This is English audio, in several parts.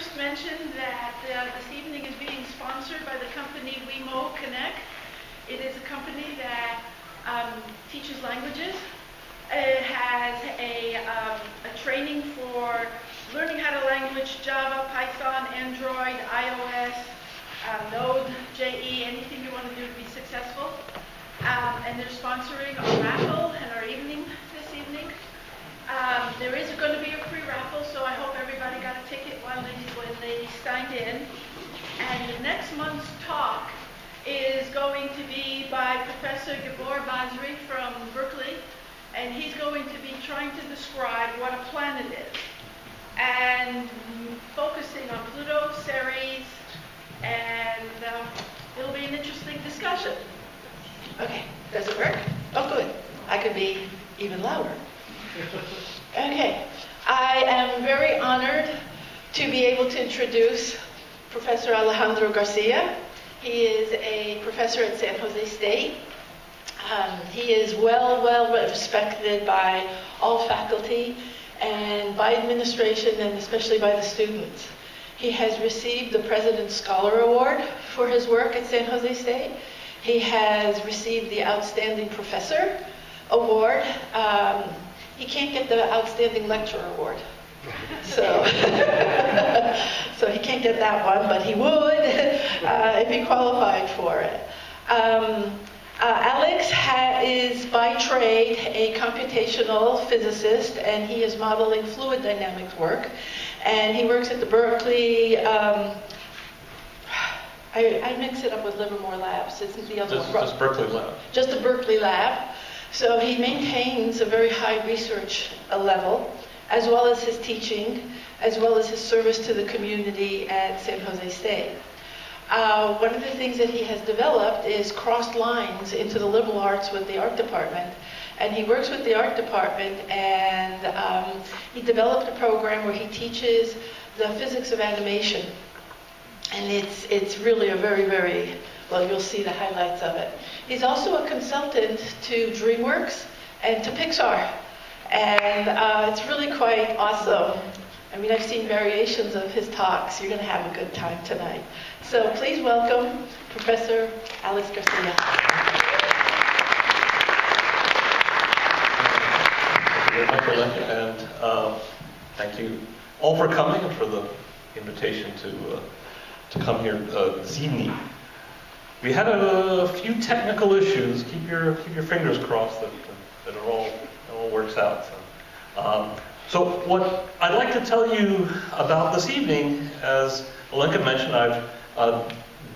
first mention that this evening is being sponsored by the company WeMo Connect. It is a company that teaches languages. It has a training for learning how to language Java, Python, Android, iOS, Node, JE, anything you want to do to be successful. And they're sponsoring our raffle and our evening this evening. There is going to be a free raffle, so I hope everybody got a ticket when they signed in. And the next month's talk is going to be by Professor Gabor Basri from Berkeley, and he's going to be trying to describe what a planet is, and focusing on Pluto, Ceres, and it'll be an interesting discussion. Okay, does it work? Oh, good. I could be even louder. Okay, I am very honored to be able to introduce Professor Alejandro Garcia. He is a professor at San Jose State. He is well respected by all faculty and by administration, and especially by the students. He has received the President's Scholar Award for his work at San Jose State. He has received the Outstanding Professor Award. He can't get the Outstanding Lecturer Award. So, so he can't get that one, but he would if he qualified for it. Alex is by trade a computational physicist, and he is modeling fluid dynamics work. And he works at the Berkeley, I mix it up with Livermore Labs. Isn't the other one? Just Berkeley Lab. Just the Berkeley Lab. So he maintains a very high research level, as well as his teaching, as well as his service to the community at San Jose State. One of the things that he has developed is crossed lines into the liberal arts with the art department. And he works with the art department, and he developed a program where he teaches the physics of animation. And it's really a very, well, you'll see the highlights of it. He's also a consultant to DreamWorks and to Pixar. And it's really quite awesome. I mean, I've seen variations of his talks. You're going to have a good time tonight. So please welcome Professor Alex Garcia. Thank you very much, Alexa, and thank you all for coming and for the invitation to come here this evening. We had a few technical issues. Keep your fingers crossed that it all works out. So what I'd like to tell you about this evening, as Alenka mentioned, I've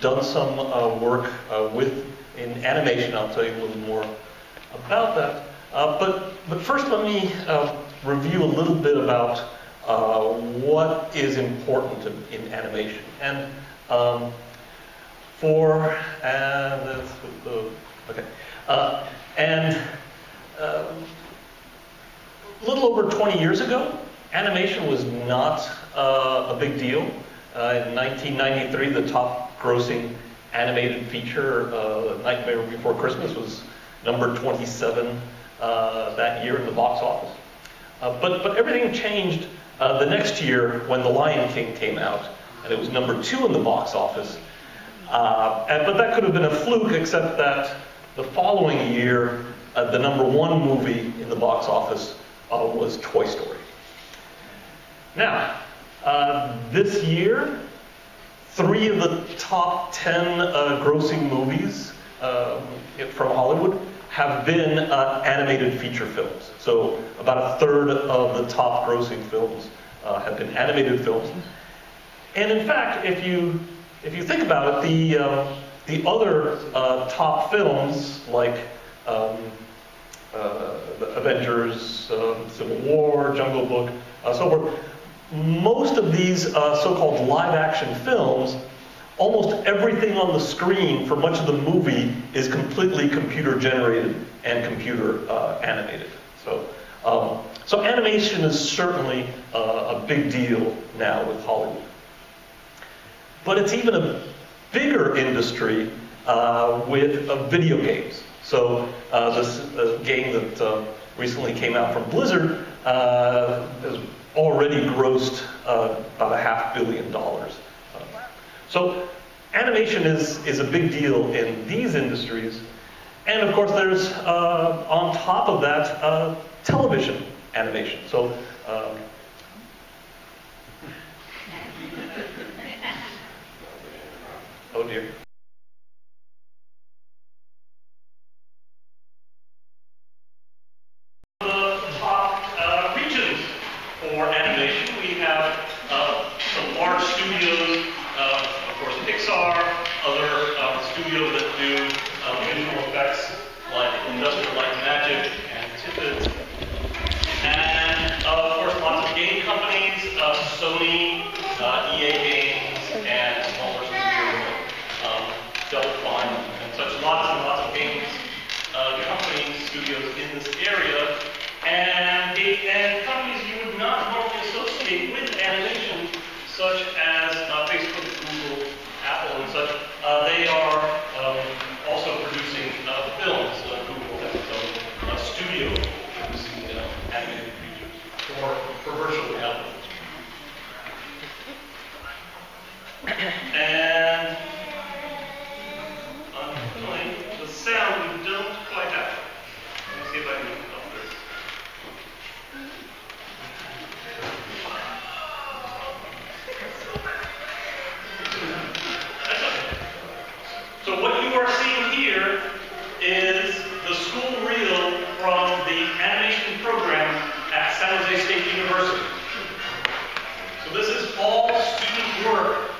done some work in animation. I'll tell you a little more about that. But first, let me review a little bit about what is important in animation. And a little over 20 years ago, animation was not a big deal. In 1993, the top grossing animated feature, Nightmare Before Christmas, was number 27 that year in the box office. But everything changed the next year when The Lion King came out, and it was number 2 in the box office. But that could have been a fluke, except that the following year, the number 1 movie in the box office was Toy Story. Now, this year, 3 of the top 10 grossing movies from Hollywood have been animated feature films. So about 1/3 of the top grossing films have been animated films. And in fact, if you think about it, the other top films like the Avengers, Civil War, Jungle Book, so forth, most of these so-called live-action films, almost everything on the screen for much of the movie is completely computer-generated and computer-animated. So animation is certainly a big deal now with Hollywood. But it's even a bigger industry with video games. So this game that recently came out from Blizzard has already grossed about $500 million. So animation is a big deal in these industries. And of course, there's, on top of that, television animation. So, oh dear. The top regions for animation, we have some large studios, of course Pixar, other studios that do visual effects like Industrial Light and Magic and Tippett, and of course lots of game companies, Sony, EA Games, and smaller studios like Delphine and such. Lots and lots of games companies, studios in this area, and companies you would not normally associate with animation, such as Facebook, Google, Apple, and such. They are also producing films. Google has its own studio producing animated features for virtual reality. And unfortunately, the sound we don't quite have. Let me see if I can up this. That's okay. So what you are seeing here is the school reel from the animation program at San Jose State University. So this is all student work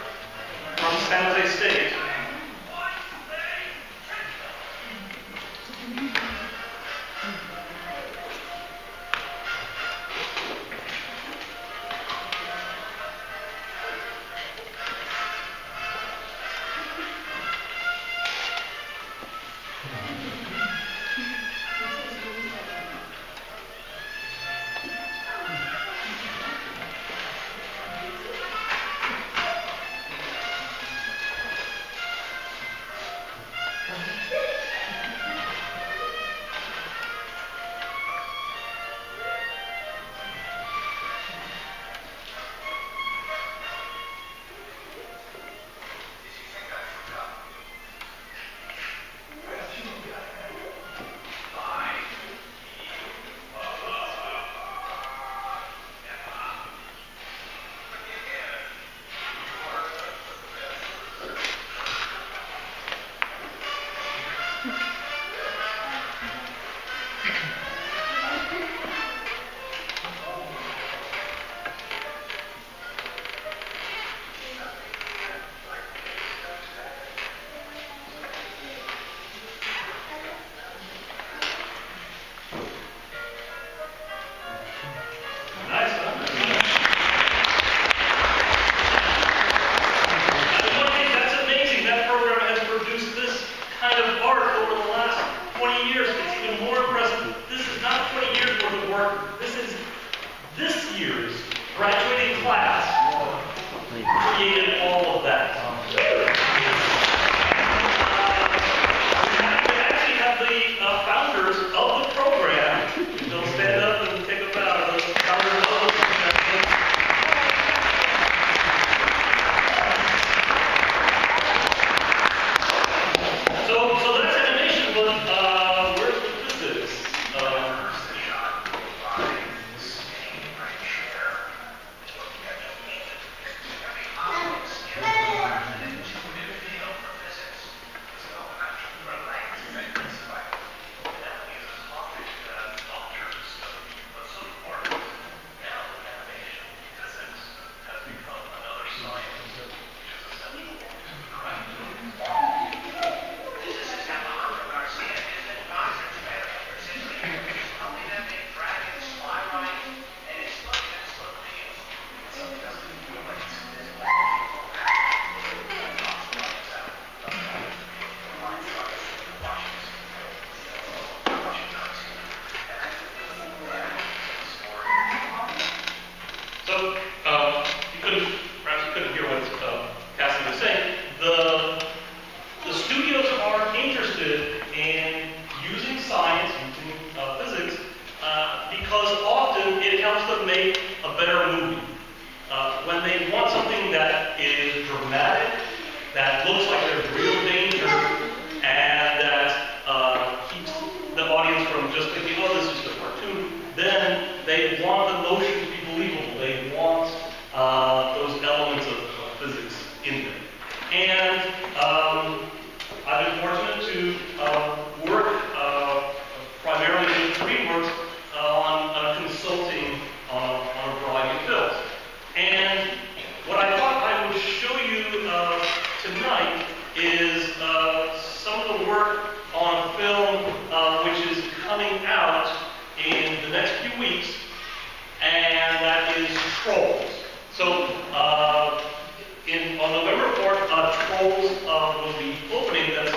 Trolls will be opening. That's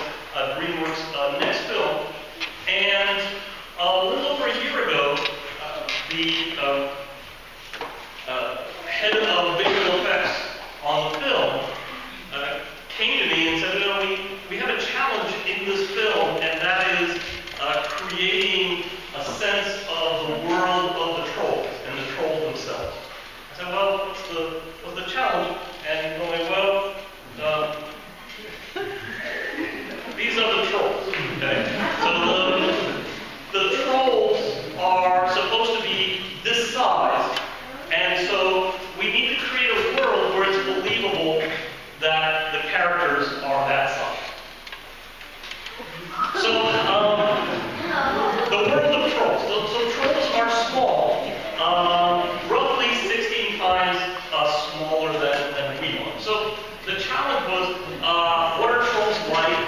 DreamWorks' next film. And a little over a year ago, the head of visual effects on the film came to me and said, you know, we have a challenge in this film, and that is creating a sense of the world of the trolls and the trolls themselves. I said, well, what's the challenge? And he told me, well, these are the trolls. Okay? So the trolls are supposed to be this size, and so we need to create a world where it's believable that the characters are that size. So, the world of trolls. So trolls are small, roughly 16 times smaller than we are. So the challenge was, what are trolls like?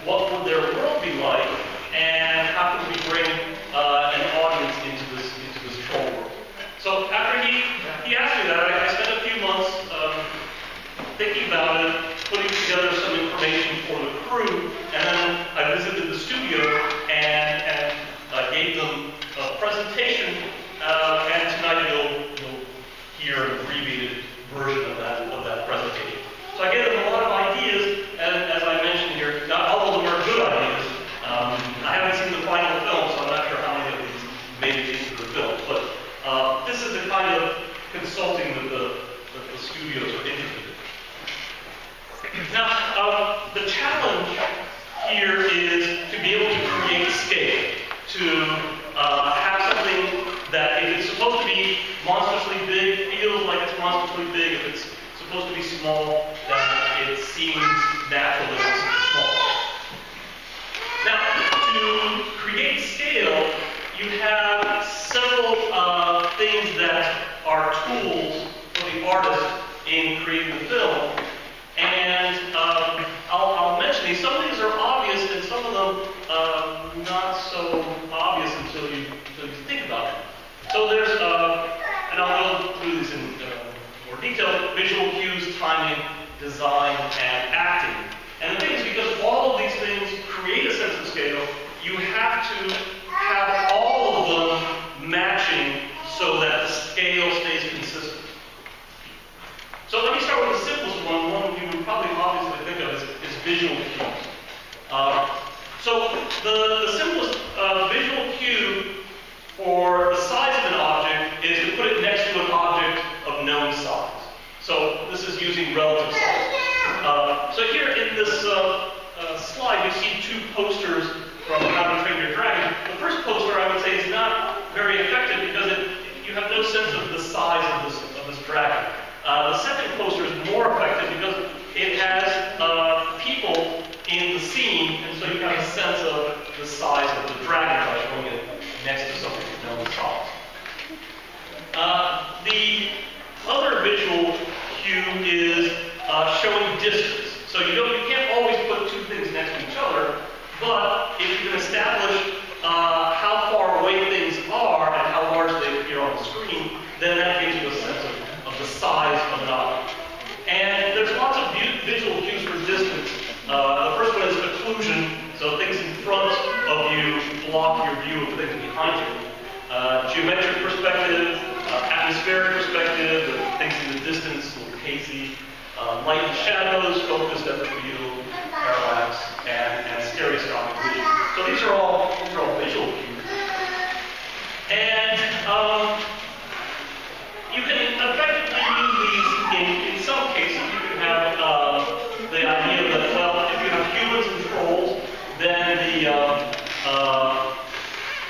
What would their world be like? And how can we bring an audience into this troll world? So after he asked me that, I spent a few months thinking about it, putting together some information for the crew, and then I visited the studio and gave them a presentation, and tonight you'll hear an abbreviated version of that presentation. So I gave them a lot of ideas, and as I mentioned here, not all of them are good ideas. I haven't seen the final film, so I'm not sure how many of these made it into the film, but this is the kind of consulting that the studios are interested in. Now, the challenge here is to be able to create scale, to have something that if it's supposed to be monstrously big, feels like it's monstrously big. If it's supposed to be small, then it seems natural that it's small. Now, to create scale, you have several things that are tools for the artist in creating the film. And I'll mention these. Some of these are obvious, and some of them not so obvious until you think about it. So there's, and I'll go through these in more detail, visual cues, timing, design, and acting. And the thing is, because all of these things create a sense of scale, you have to have all of them matching so that the scale stays consistent. So let me start with the simplest one you would probably obviously think of is visual cues. So the simplest visual cue for the size of an object is to put it next to an object of known size. So this is using relative size. So here in this slide, you see two posters from How to Train Your Dragon. The first poster, I would say, is not very effective because you have no sense of the size of this dragon. The second poster is more effective because it has people in the scene, and so you have a sense of the size of the dragon by showing it next to something of known size. The other visual cue is showing distance. So you can't always put two things next to each other, but if you can establish how far away things are and how large they appear on the screen, then that gives you a sense of the size of an object. And there's lots of visual cues for distance. The first one is occlusion, so things in front of you block your view of things behind you. Geometric perspective, atmospheric perspective, things in the distance, a little hazy. Light and shadows, focused at the field, parallax, and stereoscopic vision. So these are all visual cues. And you can effectively use these in some cases. You can have the idea that, well, if you have humans and trolls, then the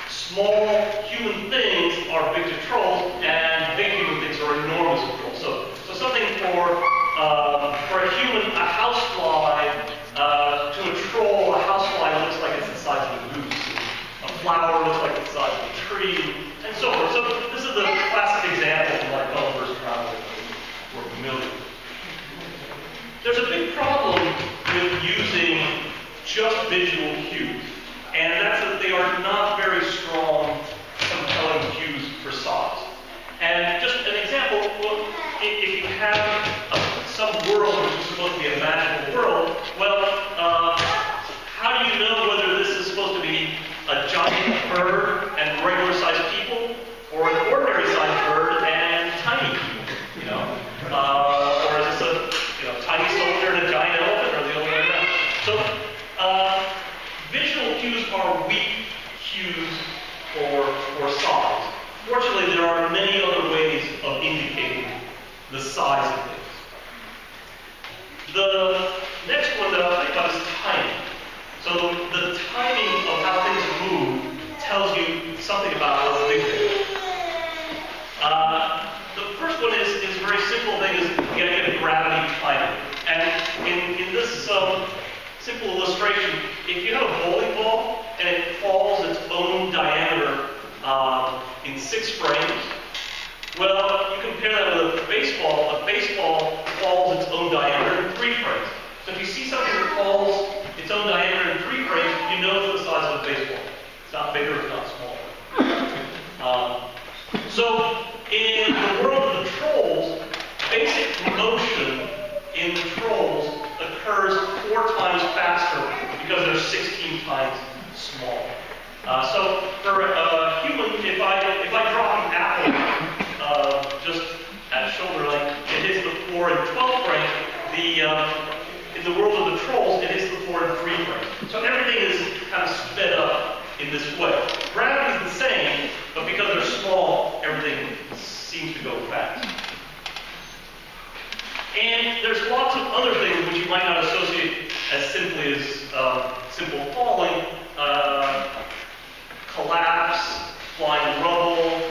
small human things are big to trolls, and big human things are enormous to trolls. So something for a human, a housefly, to a troll, a housefly looks like it's the size of a goose. A flower looks like it's the size of a tree, and so forth. So this is the classic example from like Gulliver's Travels we're familiar with. There's a big problem with using just visual cues, and that's that they are not very strong, compelling cues for size. And just an example, well, if you have some world which is supposed to be a magical world, are weak cues for size. Fortunately, there are many other ways of indicating the size of things. The next one that I'll think about is timing. So the timing of how things move tells you something about how big they are. The first one is a very simple thing, is you gotta get gravity timing. And in this simple illustration, if you have a bowling ball and it falls its own diameter in 6 frames, well, you compare that with a baseball falls its own diameter in 3 frames. So if you see something that falls its own diameter in 3 frames, you know it's the size of a baseball. It's not bigger, it's not smaller. So in the world of the trolls, basic motion in the trolls occurs 4 times faster because they're 16 times smaller. So for a human, if I drop an apple just at shoulder length, it hits the 4 and 12 frames. In the world of the trolls, it hits the 4 and 3 frames. So everything is kind of sped up in this way. Gravity is the same, but because they're small, everything seems to go fast. And there's lots of other things which you might not associate as simply as simple falling, collapse, flying rubble,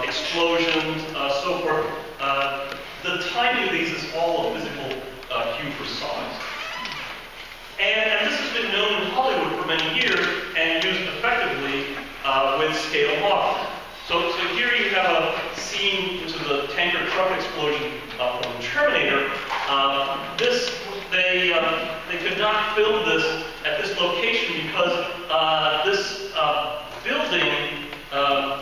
explosions, so forth. The timing of these is all a physical cue for size. And this has been known in Hollywood for many years and used effectively with scale models. So here you have a scene, which is a tanker truck explosion from Terminator. They could not film this at this location because this building,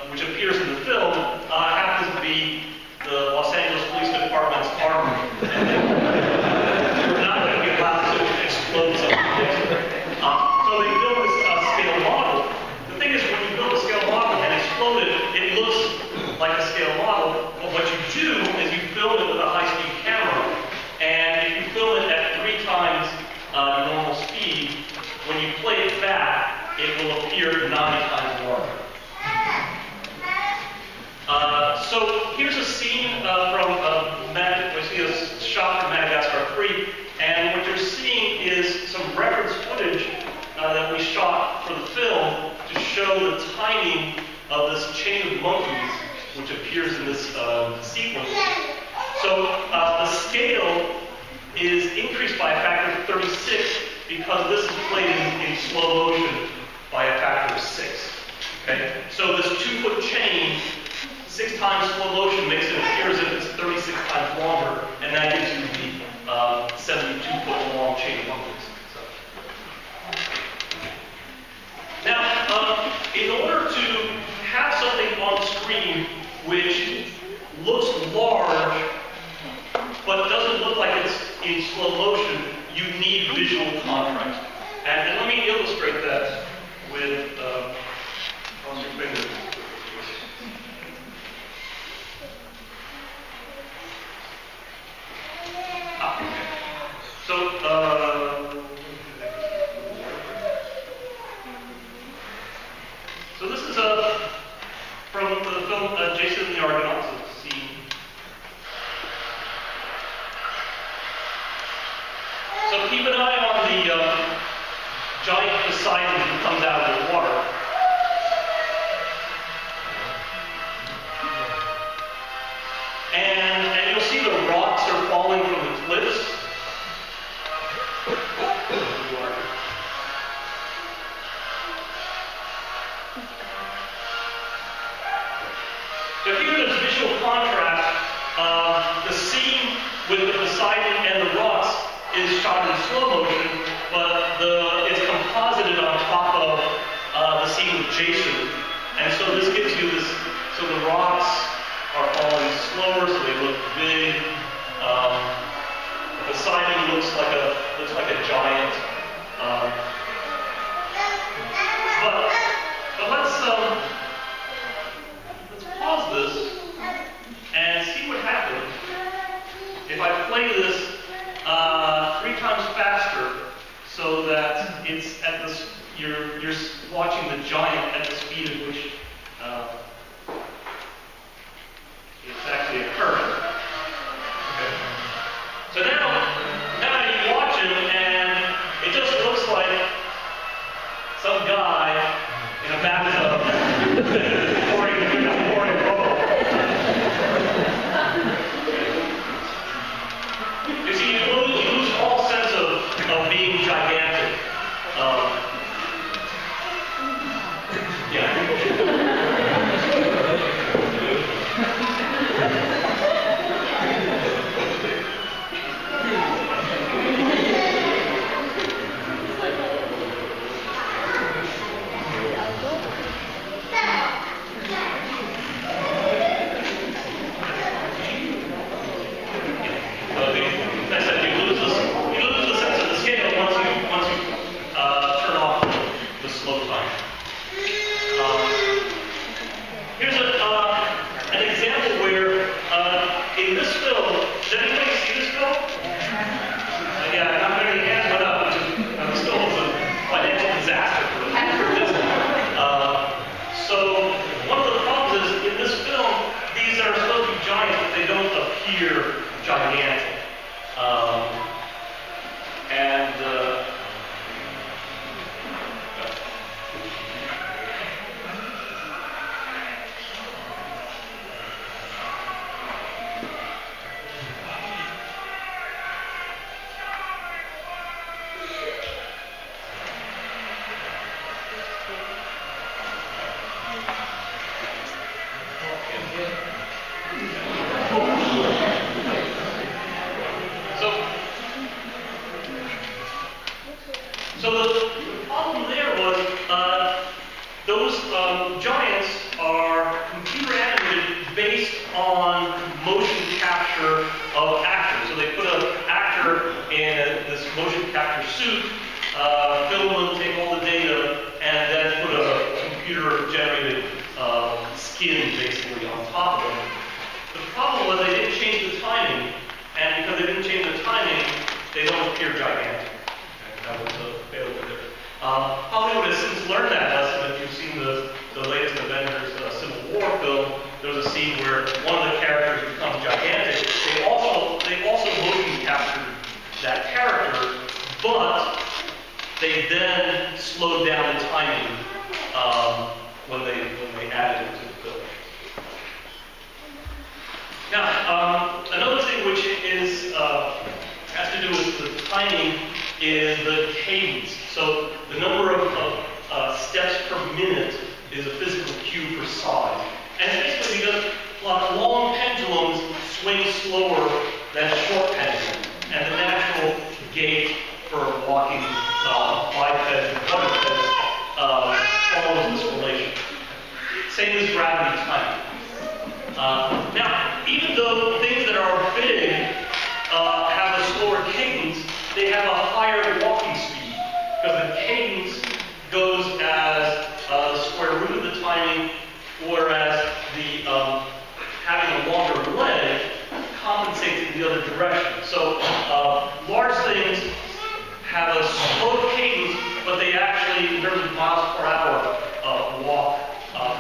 which appears in the film, happens to be the Los Angeles Police Department's armory. And they were not going to be allowed to explode something. So they built this scale model. The thing is, when you build a scale model and explode it, it looks like a scale model. But what you do is you film it with a high-speed camera. And if you film it at 3 times normal speed, when you play it back, it will appear 9 times larger. So here's a scene we see a shot from Madagascar 3, and what you're seeing is some reference footage that we shot for the film to show the timing of this chain of monkeys, which appears in this sequence. So the scale is increased by a factor of 36 because this is played in slow motion by a factor of 6. Okay? So this 2-foot chain, 6 times slow motion makes it appear as if it's 36 times longer, and that gives you the 72-foot long chain of monkeys. So. Now, in order to have something on screen which looks large but doesn't look like it's in slow motion, you need visual contrast. And let me illustrate that with on your fingers. So this is from the film Jason and the Argonauts, a scene. So keep an eye on the giant Poseidon that comes out of the water. And you'll see the rocks are falling from the cliffs. So here there's visual contrast. The scene with the Poseidon and the rocks is shot in slow motion, but it's composited on top of the scene with Jason. And so this gives you this, so the rocks are falling slower, so they look big. Poseidon looks like a giant. But let's pause this and see what happens if I play this 3 times faster, so that it's at this. You're watching the giant at the speed at which it's actually occurring. Okay. So now you watch him, and it just looks like some guy in a bathtub pouring bubble. You see, you lose all sense of being gigantic. Yeah. Gigantic. So the problem there was those giants are computer animated based on motion capture of actors. So they put an actor in this motion capture suit, film them, take all the data, and then put a computer-generated skin basically on top of them. The problem was they didn't change the timing, and because they didn't change the timing, they don't appear gigantic. That was a failure there. Hollywood has since learned that lesson. If you've seen the latest Avengers Civil War film, there's a scene where one of the characters becomes gigantic. They also motion captured that character, but they then slowed down the timing when they added it to the film. Now, another thing which is has to do with the timing is the cadence. So the number of steps per minute is a physical cue for size. And it's basically because long pendulums swing slower than short pendulums. And the natural gait for walking bipeds and quadrupeds follows this relation. Same as gravity timing. Now, even though things that are big have a slower cadence, they have a higher walking speed, because the cadence goes as the square root of the timing, whereas the having a longer leg compensates in the other direction. So large things have a slow cadence, but they actually, in terms of miles per hour, walk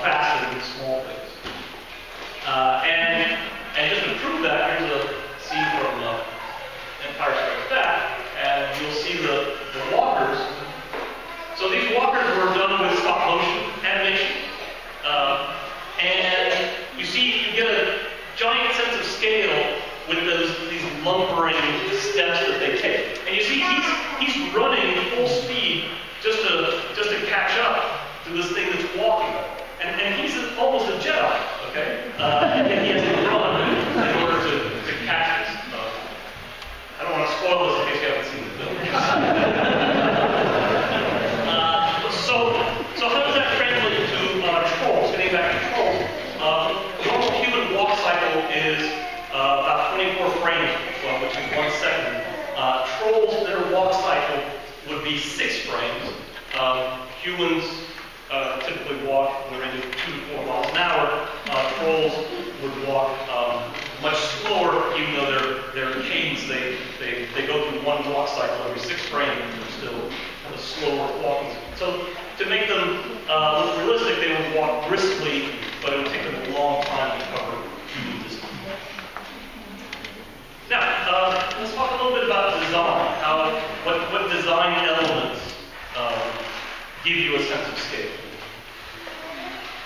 faster than small things. And just to prove that, here's a scene from Empire Strikes Back, and you'll see the walkers. So these walkers were done with stop motion animation, and you see, you get a giant sense of scale with these lumbering steps that they take. And you see, he's running full speed just to catch up to this thing that's walking, and he's almost a Jedi, okay? And he has to run in order to catch this. I don't want to spoil this in case you haven't seen the film. So how does that translate to trolls? Getting back to trolls, the normal human walk cycle is about 24 frames, which is 1 second. Trolls, their walk cycle would be 6 frames. Humans typically walk in the range of 2 to 4 miles an hour. Trolls would walk much slower, even though their cadence, they go through one walk cycle every 6 frames, and they're still kind of slower walking. So to make them look realistic, they would walk briskly, but it would take them a long time to cover human distance. Now, let's talk a little bit about design. What design elements give you a sense of scale.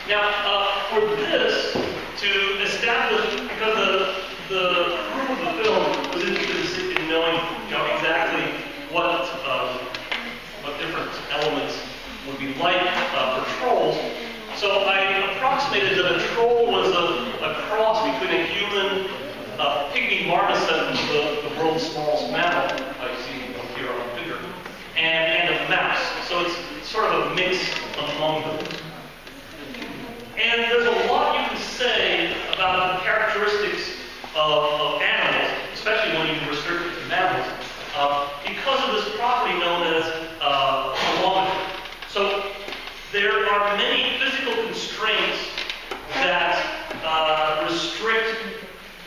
Now, for this to establish, because the crew of the film was interested in knowing, exactly what different elements would be like for trolls. So I approximated that a troll was a cross between a human, pygmy marmoset, the world's smallest mammal, I see up here on the figure, and a mouse. So it's sort of a mix among them. And there's a lot you can say about the characteristics of animals, especially when you restrict it to mammals, because of this property known as telemetry. So there are many physical constraints that restrict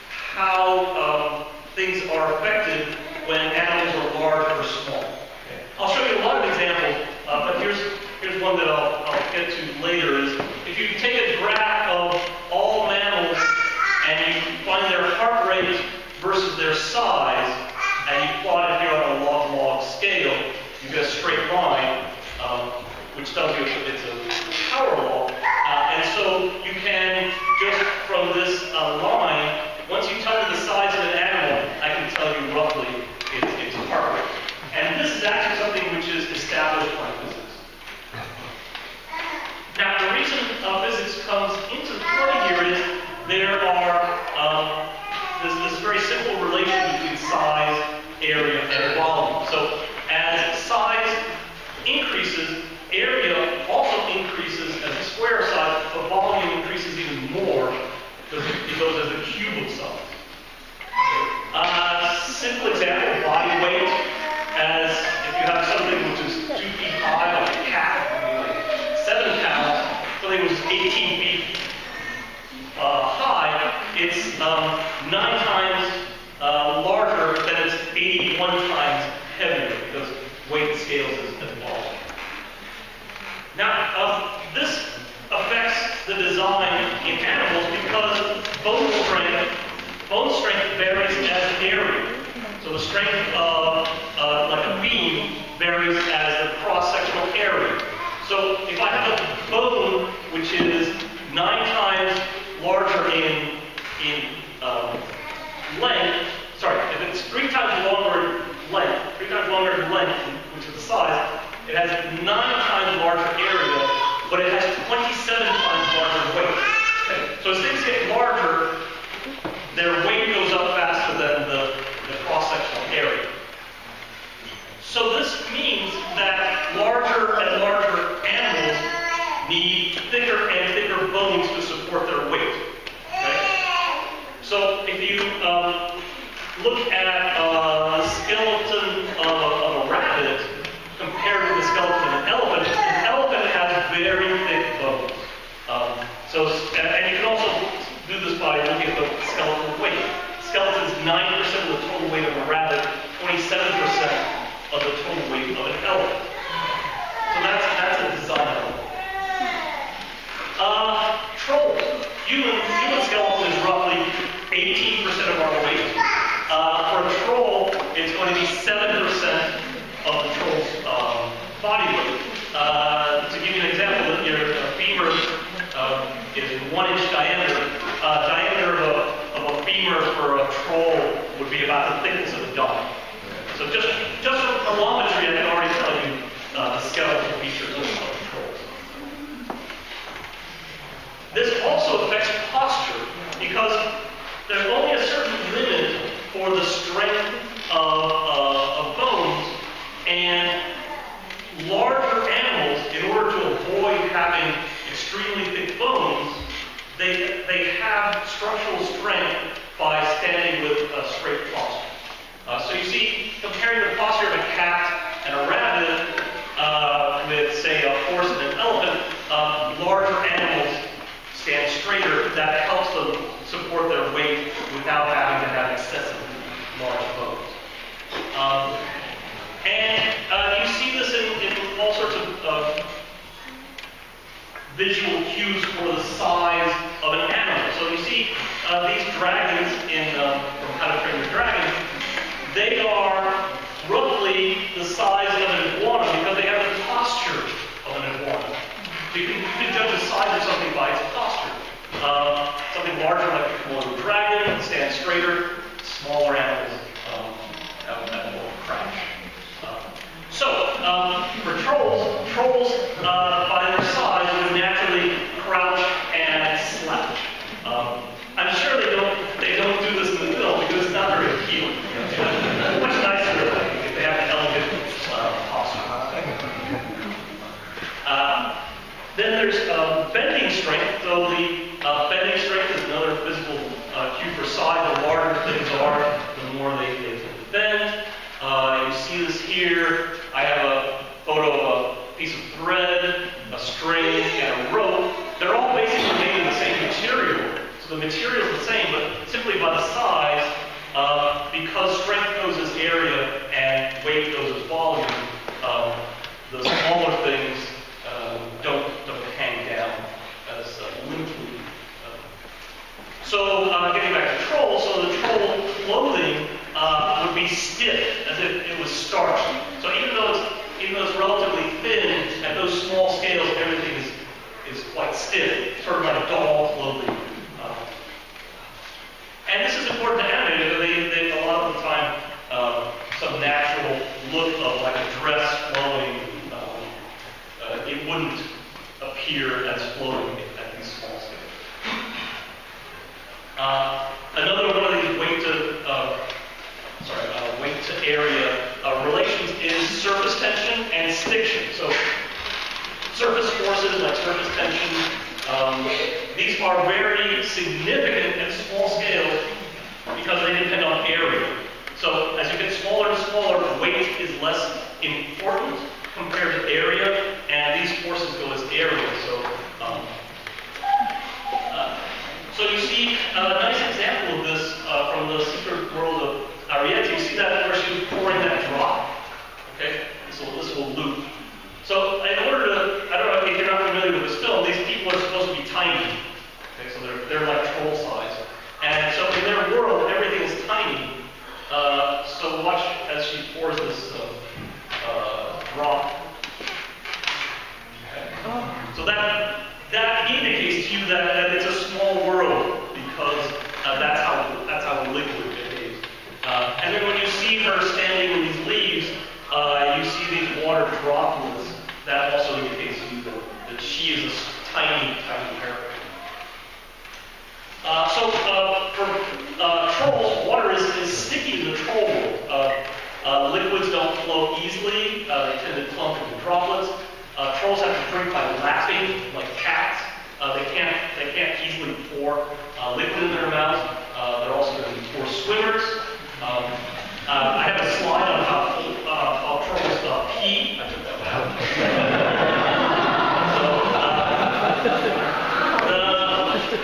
how things are affected when animals are large or small. Okay. I'll show you a lot of examples, but here's one that I'll get to later. Is if you take a graph of all mammals and you find their heart rate versus their size, and you plot it here on a log-log scale, you get a straight line, which tells you it's a power law. And so you can, just from this line, once you tell me the size of an animal, I can tell you roughly its heart rate. And this is actually something which is established by physics. Now, the reason physics comes into play here is there are this very simple relation between size, area, and volume. So as size increases, area also increases as a square size, but volume increases even more because it goes as a cube of size. Simple example, body weight. As if you have something which is 2 feet high, like a cat, like 7 pounds, something which is 18 feet high, it's 9 times larger than it's 81 times heavier, because weight scales as volume. Now, this affects the design in animals because bone strength varies as area. So the strength of like a beam varies as the cross-sectional area. So if I have a bone which is 9 times larger in length, if it's 3 times longer in length, which is the size, it has 9 times larger area, but it has 27 times larger weight. Okay? So as things get larger, their weight goes up faster than the cross-sectional area. So this means that larger and larger animals need thicker and thicker bones to support their weight. Okay? So if you look at a skeleton of a rabbit compared with the skeleton of an elephant has very thick bones. And you can also do this by looking at the skeletal weight. Skeleton is 9% of the total weight of a rabbit, 27% of the total weight of an elephant. So that's a design element. Trolls. Human skeleton is roughly 18% of our weight. For a troll, it's going to be 7% of the troll's body weight. To give you an example, your femur is 1 inch diameter. Diameter of a femur for a troll would be about the thickness of a dime. So just from kilometry, I can already tell you the skeletal features of trolls. This also affects posture because there's only a certain limit for the strength of bone visual cues for the size of an animal. So you see these dragons from How to Train Your Dragon, they are roughly the size of an iguana because they have the posture of an iguana. So you can judge the size of something by its posture. Something larger like a Komodo dragon stands straighter. Smaller animals have more crash. For trolls by their size would naturally crouch and slouch. I'm sure they don't do this in the film because it's not very appealing. It's much nicer if they have an elegant posture. Then there's bending strength. So the bending strength is another physical cue for size. The larger things are, the more they tend to bend. You see this here. I have a photo of a piece of thread, a string, and a rope. They're all basically made of the same material. So the material is the same, but simply by the size, because strength goes as area and weight goes as volume, the smaller things don't hang down as limply. Getting back to trolls, so the troll clothing would be stiff, as if it was starch. So even though it's relatively thin, at those small scales, everything is quite stiff, sort of like doll clothing. And this is important to animate because they a lot of the time some natural look of like a dress flowing. It wouldn't appear as flowing at these small scales. Another one of these weight to area relations is surface tension and stiction. So surface forces like surface tension, these are very significant at small scales because they depend on area. So as you get smaller and smaller, weight is less important compared to area, and these forces go as area. So you see a nice example of this from the Secret World of Ariete. You see that where she was pouring that drop. Okay, this will loop. So in order to, I don't know if you're not familiar with this film, these people are supposed to be tiny. Okay, so they're like troll size, and so in their world everything is tiny. So watch as she pours this drop. Okay. So that indicates to you that it's a small world because that's how the liquid behaves. And then when you see her standing in these leaves, you see these water droplets. That also indicates to you that she is a tiny, tiny character. For trolls, water is sticky in the troll world. Liquids don't flow easily. They tend to clump into droplets. Trolls have to drink by lapping, like cats. They can't easily pour liquid in their mouth. They're also going to be poor swimmers. I have a slide on how trolls pee. I took that one out.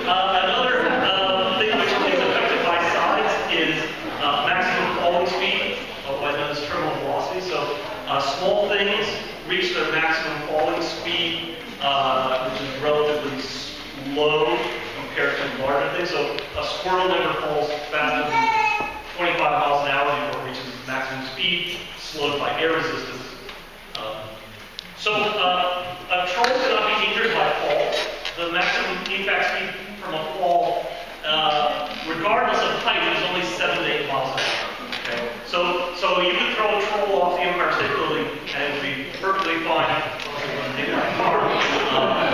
Another thing which is affected by size is maximum falling speed, otherwise known as terminal velocity. So small things reach their maximum falling speed, which is relatively slow compared to larger things. So a squirrel never falls faster than 25 miles an hour before it reaches maximum speed, slowed by air resistance. Trolls cannot be injured by falls. The maximum impact speed from a fall, regardless of height, is only 7 to 8 miles an hour. Okay? So you could throw a troll off the Empire State Building and it would be perfectly fine in my car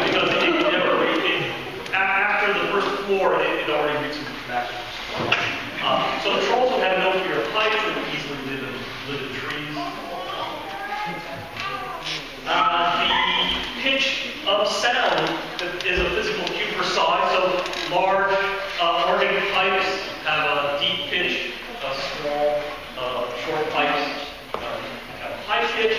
because it would never reach. After the first floor, it already reaches maximum. So the trolls would have no fear of height. They would easily live in trees. The pitch of sound is a physical cue for size. So large organ pipes have a deep pitch. Small, short pipes have a high pitch.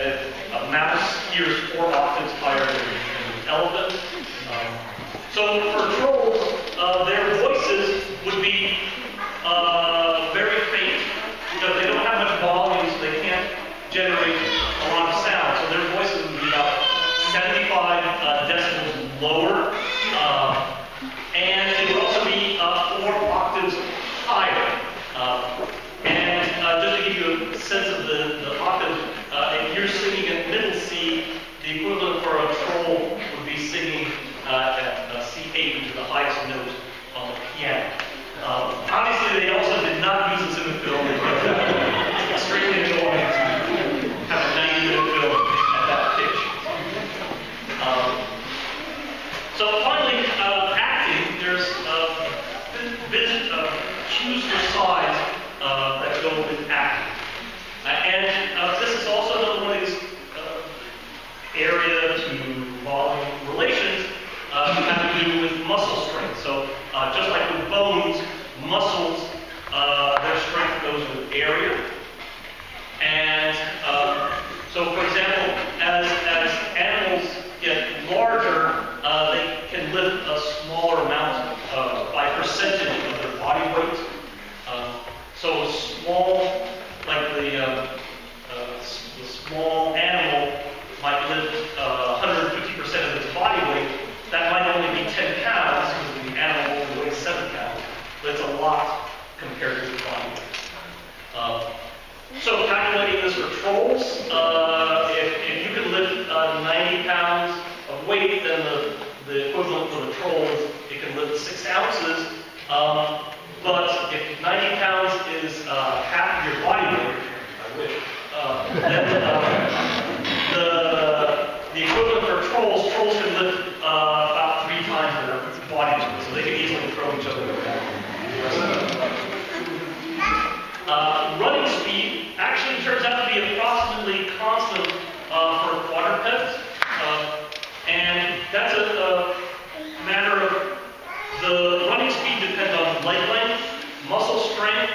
A mouse hears 4 octaves higher than an elephant. So for trolls, their voices would be very faint because they don't have much volume, so they can't generate a lot of sound. So their voices would be about area. And so, for example, as animals get larger, they can lift a smaller amount by percentage of their body weight. So small, like the small animal might lift 150% of its body weight. That might only be 10 pounds because the animal only weighs 7 pounds. But it's a lot compared to the body weight. So calculating this for trolls, if you can lift 90 pounds of weight, then the equivalent for the trolls, it can lift 6 ounces. But if 90 pounds is half of your body weight, I wish, then the equivalent for trolls can lift about 3 times their body weight, so they can easily throw each other around. Running speed actually turns out to be approximately constant for quadrupeds, and that's a matter of the running speed depends on leg length, muscle strength,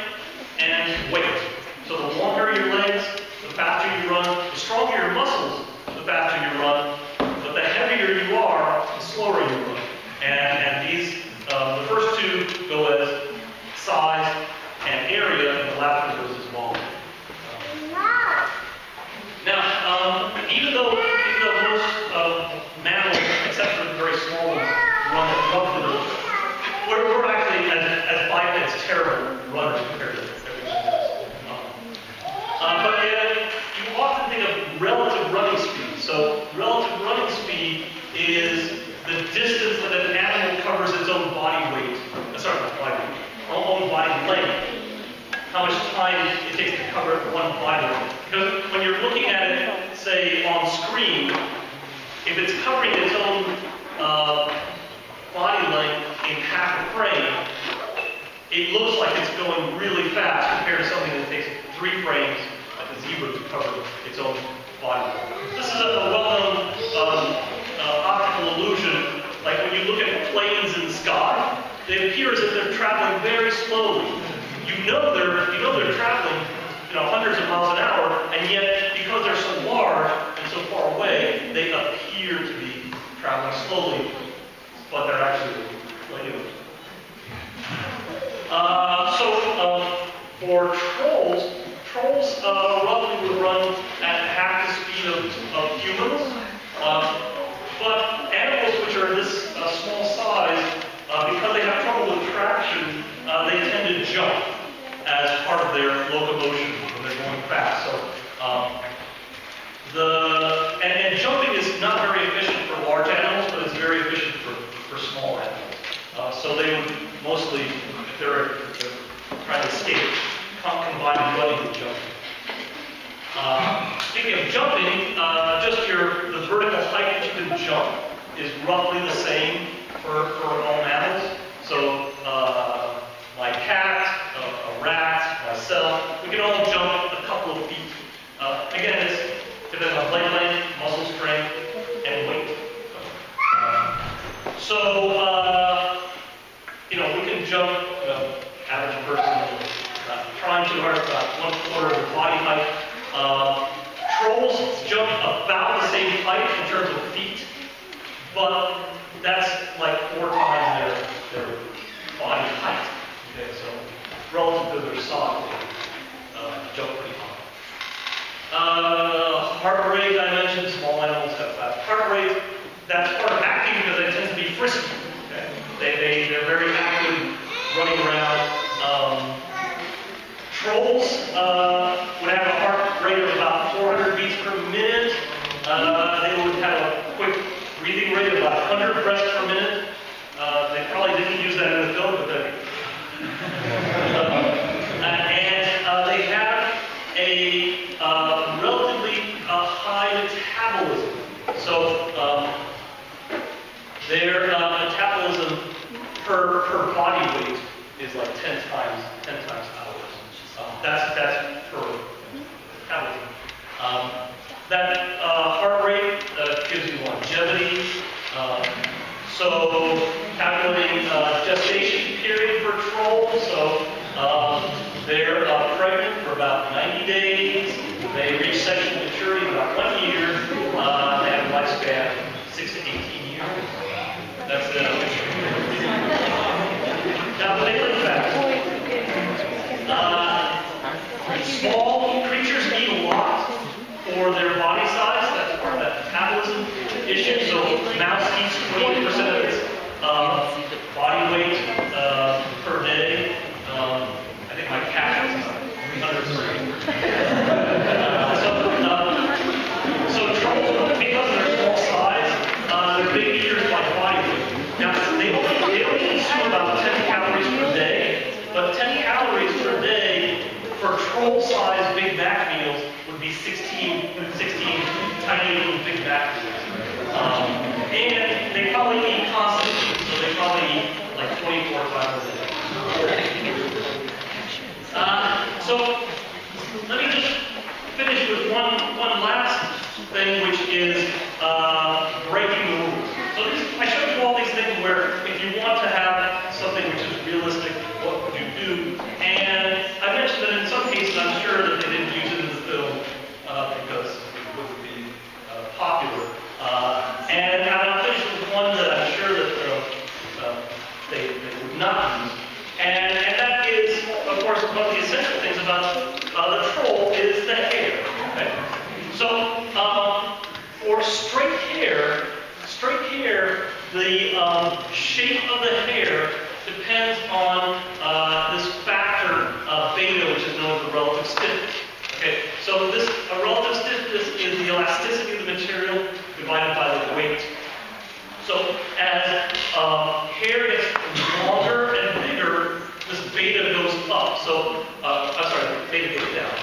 and weight. So the longer your legs, the faster you run. The stronger your muscles, the faster you run. But the heavier you are, the slower you run. And these, the first two go as size and area, and the last one goes as volume. Now, even though most mammals, except for the very small ones, run at roughly, we're actually, as bipeds, terrible runners compared to everything else. But you often think of relative running speed. So relative running speed is the distance that an animal covers its own body weight. Own body length. How much time it takes to cover one body length. Because when you're looking at it, say, on screen, if it's covering its own body length in half a frame, it looks like it's going really fast compared to something that takes 3 frames, like a zebra, to cover its own body length. This is a well-known optical illusion. Like when you look at planes in the sky, they appear as if they're traveling very slowly. You know they're traveling, hundreds of miles an hour, and yet because they're so large and so far away, they appear to be traveling slowly, but they're actually planes. For trolls roughly would run at half the speed of humans, but animals which are this small size, because they have trouble with traction, they tend to jump as part of their locomotion when they're going fast. So, and jumping is not very efficient for large animals, but it's very efficient for small animals. So they would mostly, if they're trying to escape, combine running and jumping. Speaking of jumping, just the vertical height that you can jump is roughly the same for all mammals. So my cat, a rat, myself, we can all jump a couple of feet. Again, it's depends on leg length, muscle strength, and weight. We can jump, average person, trying too hard, about 1/4 of their body height. Trolls jump about the same height in terms of feet, but that's like 4 times their body height. Okay, so relative to their size, they jump pretty high. Heart rate, I mentioned, small animals have fast heart rate. That's part of acting because they tend to be frisky. Okay? They're very active, running around. Trolls would have a heart rate of about 400 beats per minute. They would have a quick breathing rate of about 100 breaths per minute. They probably didn't use that in the film, but they they have a relatively high metabolism. So their metabolism per body weight is like 10 times ours. That's per metabolism. That heart rate gives you longevity. So calculating gestation period for trolls. So they're pregnant for 18 years. That's the now they live fast. Small creatures eat a lot for their body size. That's part of that metabolism issue. So mouse eats 20% of its body weight per day. I think my cat is 330. So trolls, because of their small size, they're big eaters by body weight. Now they only consume about 10 calories per day, but 10 calories per day for troll-sized Big Mac meals would be 16 tiny little Big Mac meals. And they probably eat constantly, so they probably eat like 24 times a day. So let me just finish with one last thing, which is breaking the rules. So I showed you all these things where if you want to have something which is realistic, what would you do? And I mentioned that in some cases I'm sure that they didn't use it in the film because it wouldn't be popular. And I'll finish with one that I'm sure that they would not use. And that is, of course, one of the essential things about the troll is the hair. Okay? So for straight hair, the shape of the hair depends on this factor beta, which is known as the relative stiffness. Okay, so this relative stiffness is the elasticity of the material divided by the weight. So as hair gets longer and bigger, this beta goes up. So beta goes down.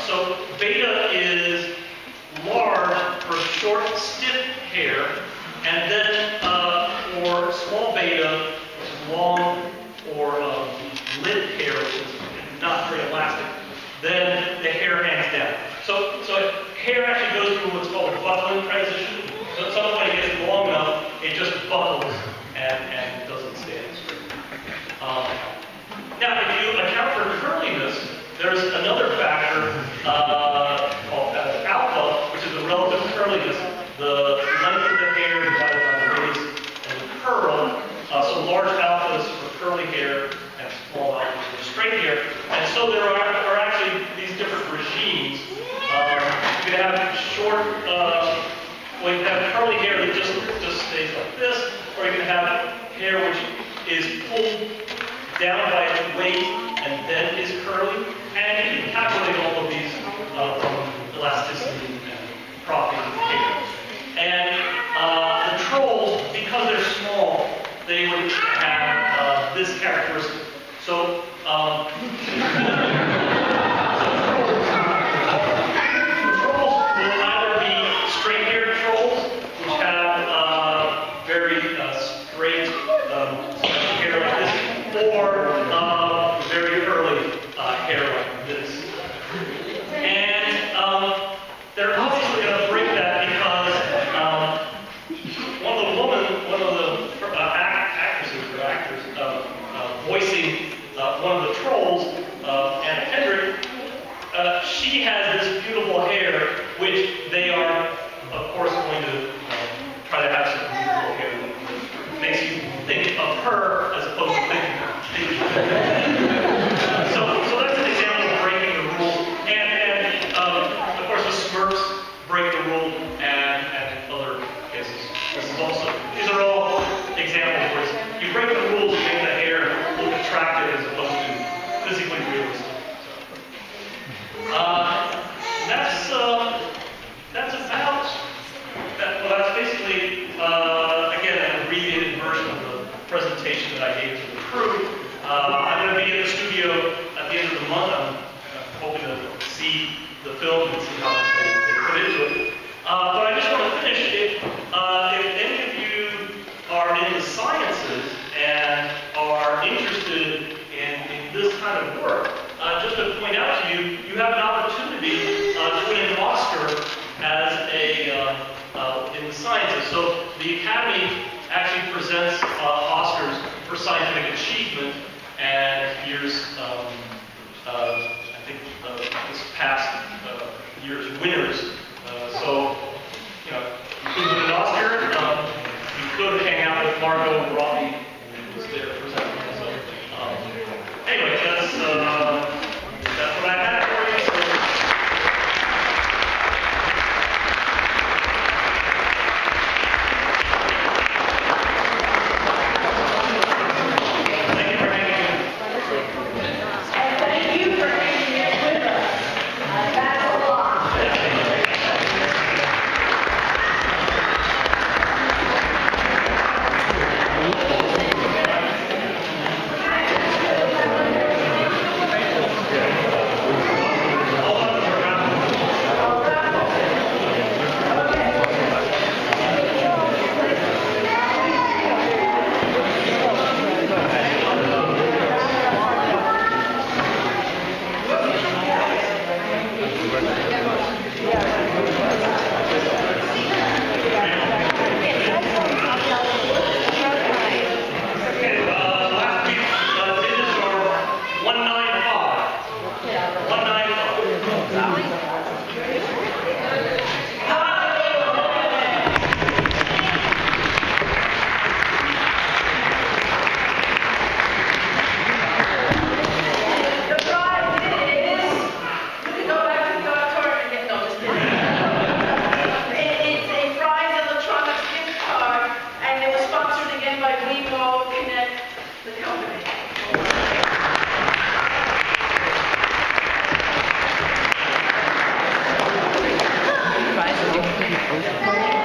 So beta is large for short, stiff hair, and then for small beta, which is long, or lit hair, which is not very elastic, then the hair hangs down. So hair actually goes through what's called a buckling transition. So at some point it gets long enough, it just buckles and doesn't stand straight. Now, if you account for curliness, there's another factor called alpha, which is the relative curliness, the length of the hair divided by the radius of the curl. So large alpha is for curly hair, and small alpha is for straight hair. And so there are actually these different regimes. You can have short, you can have curly hair that just stays like this, or you can have hair which is pulled down by its weight and then is curly. And you can calculate all of these from elasticity and properties of the hair. And the trolls, because they're small, they would have this characteristic. So trolls will either be straight-haired trolls, which have very straight hair like this, or very curly hair like this. And they're obviously going to break that because one of the actresses or actors voicing one of the trolls, Anna Kendrick, she has this beautiful hair, which they are, of course, going to try to have some beautiful hair that makes you think of her as opposed to thinking of So that's an example of breaking the rule. And of course, the Smurfs break the rule, and other cases. These are all examples where you break the rules to make the hair look attractive as opposed to physically realistic. That's basically, again, an abbreviated version of the presentation that I gave to the crew. I'm going to be in the studio at the end of the month. I'm hoping to see the film and see how much they put into it. But I just want to finish. If any of you are in the sciences and are interested in this kind of work, just to point out to you, you have an opportunity to win an Oscar as in the sciences. So the Academy actually presents Oscars for scientific achievement, and here's I think this past year's winners. So you know, who won an Oscar? Thank you.